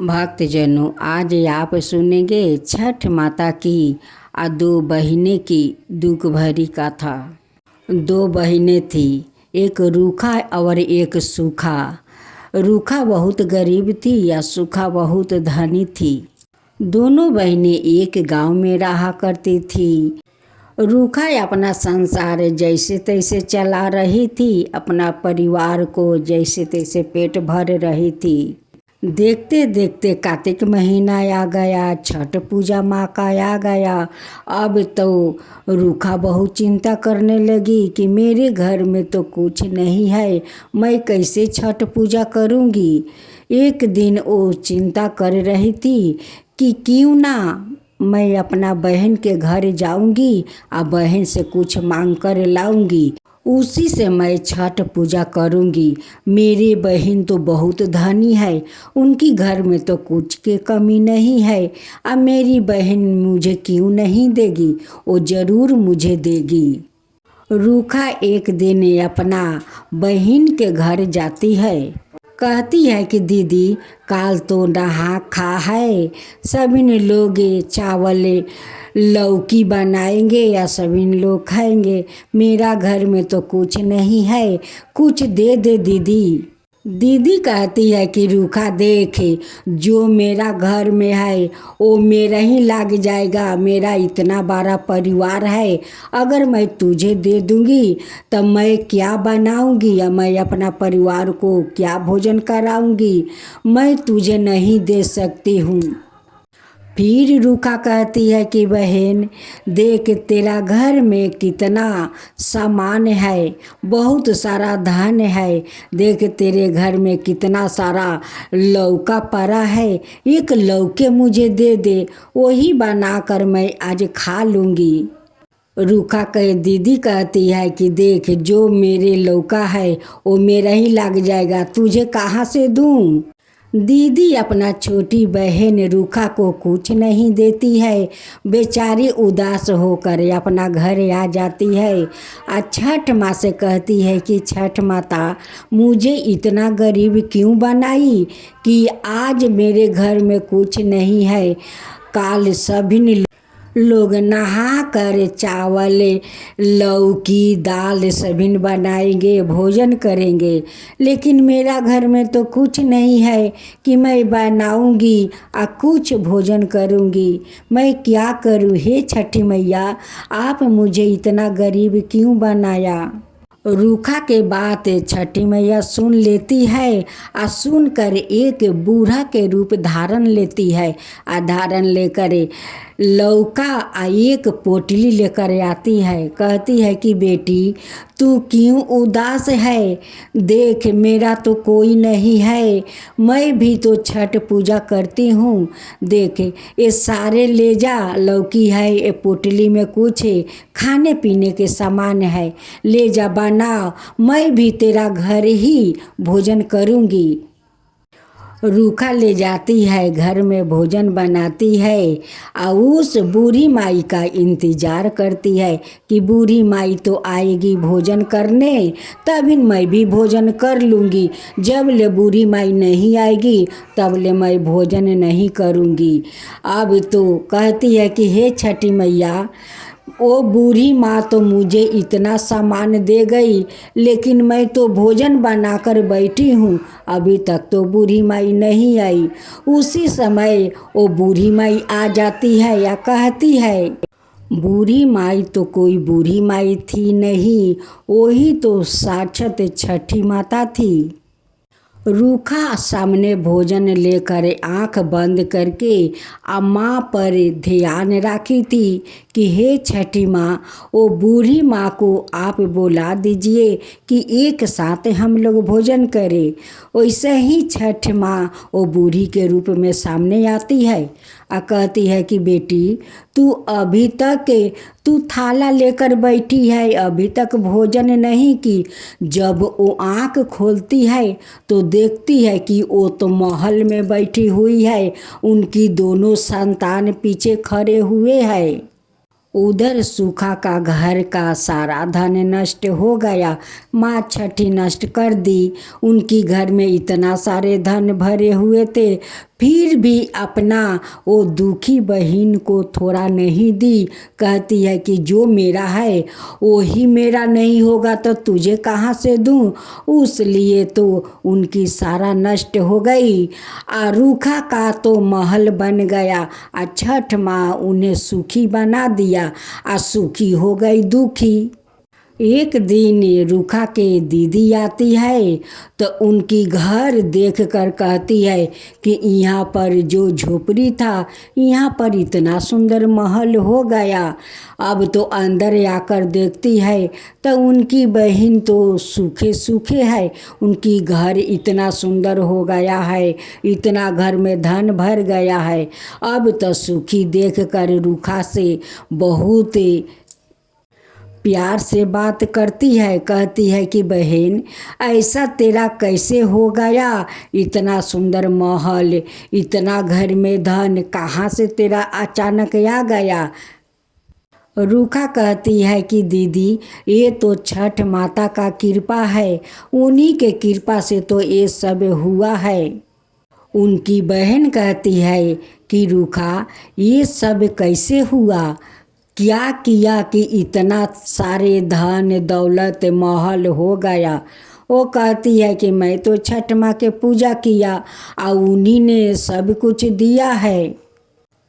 भक्तजनों, आज आप सुनेंगे छठ माता की दो बहिनें की दुख भरी कथा। दो बहिनें थी, एक रूखा और एक सूखा। रूखा बहुत गरीब थी या सूखा बहुत धनी थी। दोनों बहिनें एक गांव में रहा करती थी। रूखा अपना संसार जैसे तैसे चला रही थी, अपना परिवार को जैसे तैसे पेट भर रही थी। देखते देखते कार्तिक महीना आ गया, छठ पूजा माँ का आ गया। अब तो रूखा बहुत चिंता करने लगी कि मेरे घर में तो कुछ नहीं है, मैं कैसे छठ पूजा करूँगी। एक दिन वो चिंता कर रही थी कि क्यों ना मैं अपना बहन के घर जाऊंगी और बहन से कुछ मांग कर लाऊंगी, उसी से मैं छठ पूजा करूंगी। मेरी बहन तो बहुत धनी है, उनकी घर में तो कुछ की कमी नहीं है। अब मेरी बहन मुझे क्यों नहीं देगी, वो ज़रूर मुझे देगी। रूखा एक दिन अपना बहन के घर जाती है। कहती है कि दीदी, काल तो नहा खा है, सभी लोग चावल लौकी बनाएंगे या सभी लोग खाएंगे। मेरा घर में तो कुछ नहीं है, कुछ दे दे दीदी। दीदी कहती है कि रूखा देख, जो मेरा घर में है वो मेरा ही लग जाएगा। मेरा इतना बड़ा परिवार है, अगर मैं तुझे दे दूंगी तो मैं क्या बनाऊंगी या मैं अपना परिवार को क्या भोजन कराऊंगी। मैं तुझे नहीं दे सकती हूँ। फिर रूखा कहती है कि बहन देख, तेरा घर में कितना सामान है, बहुत सारा धन है। देख, तेरे घर में कितना सारा लौका पड़ा है, एक लौके मुझे दे दे, वही बनाकर मैं आज खा लूँगी। रूखा दीदी कहती है कि देख, जो मेरे लौका है वो मेरा ही लग जाएगा, तुझे कहाँ से दूँ। दीदी अपना छोटी बहन रूखा को कुछ नहीं देती है। बेचारी उदास होकर अपना घर आ जाती है। छठ माँ से कहती है कि छठ माता, मुझे इतना गरीब क्यों बनाई कि आज मेरे घर में कुछ नहीं है। काल सभी लोग नहा कर चावल लौकी दाल सभी बनाएंगे, भोजन करेंगे, लेकिन मेरा घर में तो कुछ नहीं है कि मैं बनाऊंगी और कुछ भोजन करूंगी। मैं क्या करूं। हे छठी मैया, आप मुझे इतना गरीब क्यों बनाया। रूखा के बात छठी मैया सुन लेती है और सुनकर एक बूढ़ा के रूप धारण लेती है। धारण लेकर लौका एक पोटली लेकर आती है। कहती है कि बेटी, तू क्यों उदास है। देख, मेरा तो कोई नहीं है, मैं भी तो छठ पूजा करती हूँ। देख, ये सारे ले जा, लौकी है, ये पोटली में कुछ खाने पीने के सामान है, ले जा बनाओ, मैं भी तेरा घर ही भोजन करूँगी। रूखा ले जाती है, घर में भोजन बनाती है और उस बूढ़ी माई का इंतज़ार करती है कि बूढ़ी माई तो आएगी भोजन करने, तभी मैं भी भोजन कर लूँगी। जब ले बूढ़ी माई नहीं आएगी तब ले मैं भोजन नहीं करूँगी। अब तो कहती है कि हे छठी मैया, वो बूढ़ी माँ तो मुझे इतना सामान दे गई, लेकिन मैं तो भोजन बनाकर बैठी हूँ, अभी तक तो बूढ़ी माई नहीं आई। उसी समय वो बूढ़ी माई आ जाती है या कहती है। बूढ़ी माई तो कोई बूढ़ी माई थी नहीं, वही तो साक्षात छठी माता थी। रूखा सामने भोजन लेकर आंख बंद करके माँ पर ध्यान रखी थी कि हे छठी माँ, वो बूढ़ी माँ को आप बुला दीजिए कि एक साथ हम लोग भोजन करें। वैसे ही छठ माँ वो बूढ़ी के रूप में सामने आती है और कहती है कि बेटी, तू अभी तक तू थाला लेकर बैठी है, अभी तक भोजन नहीं की। जब वो आँख खोलती है तो देखती है कि वो तो महल में बैठी हुई है, उनकी दोनों संतान पीछे खड़े हुए हैं। उधर सूखा का घर का सारा धन नष्ट हो गया, माँ छठी नष्ट कर दी। उनकी घर में इतना सारे धन भरे हुए थे, फिर भी अपना वो दुखी बहन को थोड़ा नहीं दी। कहती है कि जो मेरा है वो ही मेरा नहीं होगा तो तुझे कहाँ से दूँ। उस लिए तो उनकी सारा नष्ट हो गई। रूखा का तो महल बन गया। छठ माँ उन्हें सुखी बना दिया। सुखी हो गई दुखी। एक दिन रूखा के दीदी आती है तो उनकी घर देखकर कहती है कि यहाँ पर जो झोपड़ी था यहाँ पर इतना सुंदर महल हो गया। अब तो अंदर आकर देखती है तो उनकी बहन तो सूखे सूखे है। उनकी घर इतना सुंदर हो गया है, इतना घर में धन भर गया है। अब तो सुखी देखकर रूखा से बहुत प्यार से बात करती है। कहती है कि बहन ऐसा तेरा कैसे हो गया। इतना सुंदर महल, इतना घर में धन कहाँ से तेरा अचानक आ गया। रूखा कहती है कि दीदी ये तो छठ माता का कृपा है। उन्हीं के कृपा से तो ये सब हुआ है। उनकी बहन कहती है कि रूखा ये सब कैसे हुआ, क्या किया कि इतना सारे धन दौलत महल हो गया। वो कहती है कि मैं तो छठ माँ के पूजा किया और उन्हीं ने सब कुछ दिया है।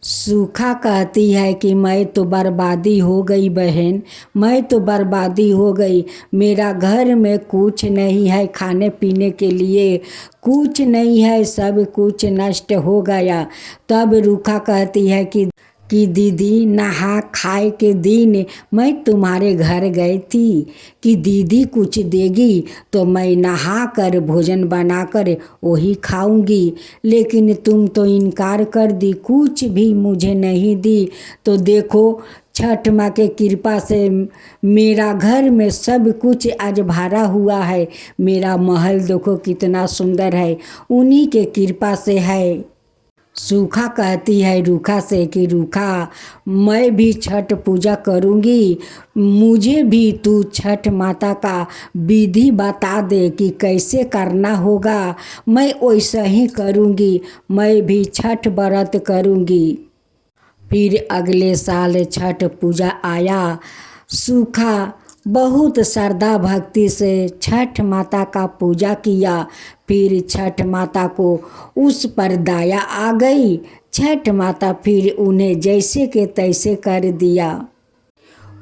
सूखा कहती है कि मैं तो बर्बादी हो गई बहन, मैं तो बर्बादी हो गई। मेरा घर में कुछ नहीं है, खाने पीने के लिए कुछ नहीं है, सब कुछ नष्ट हो गया। तब रूखा कहती है कि दीदी नहा खाए के दिन मैं तुम्हारे घर गई थी कि दीदी कुछ देगी तो मैं नहा कर भोजन बनाकर वही खाऊंगी, लेकिन तुम तो इनकार कर दी, कुछ भी मुझे नहीं दी। तो देखो छठ माँ के कृपा से मेरा घर में सब कुछ आज भरा हुआ है। मेरा महल देखो कितना सुंदर है, उन्हीं के कृपा से है। सूखा कहती है रूखा से कि रूखा मैं भी छठ पूजा करूँगी, मुझे भी तू छठ माता का विधि बता दे कि कैसे करना होगा, मैं वैसा ही करूँगी, मैं भी छठ व्रत करूँगी। फिर अगले साल छठ पूजा आया। सूखा बहुत श्रद्धा भक्ति से छठ माता का पूजा किया। फिर छठ माता को उस पर दया आ गई। छठ माता फिर उन्हें जैसे के तैसे कर दिया।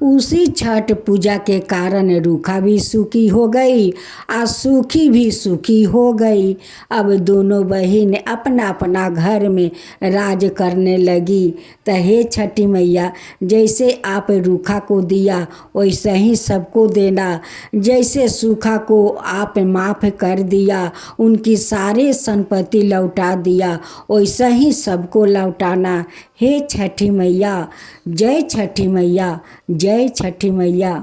उसी छठ पूजा के कारण रूखा भी सुखी हो गई और सूखी भी सुखी हो गई। अब दोनों बहन अपना अपना घर में राज करने लगी। तो हे छठी मैया, जैसे आप रूखा को दिया वैसे ही सबको देना। जैसे सूखा को आप माफ़ कर दिया, उनकी सारे संपत्ति लौटा दिया, वैसा ही सबको लौटाना। हे छठी मैया, जय छठी मैया, जय छठी मैया।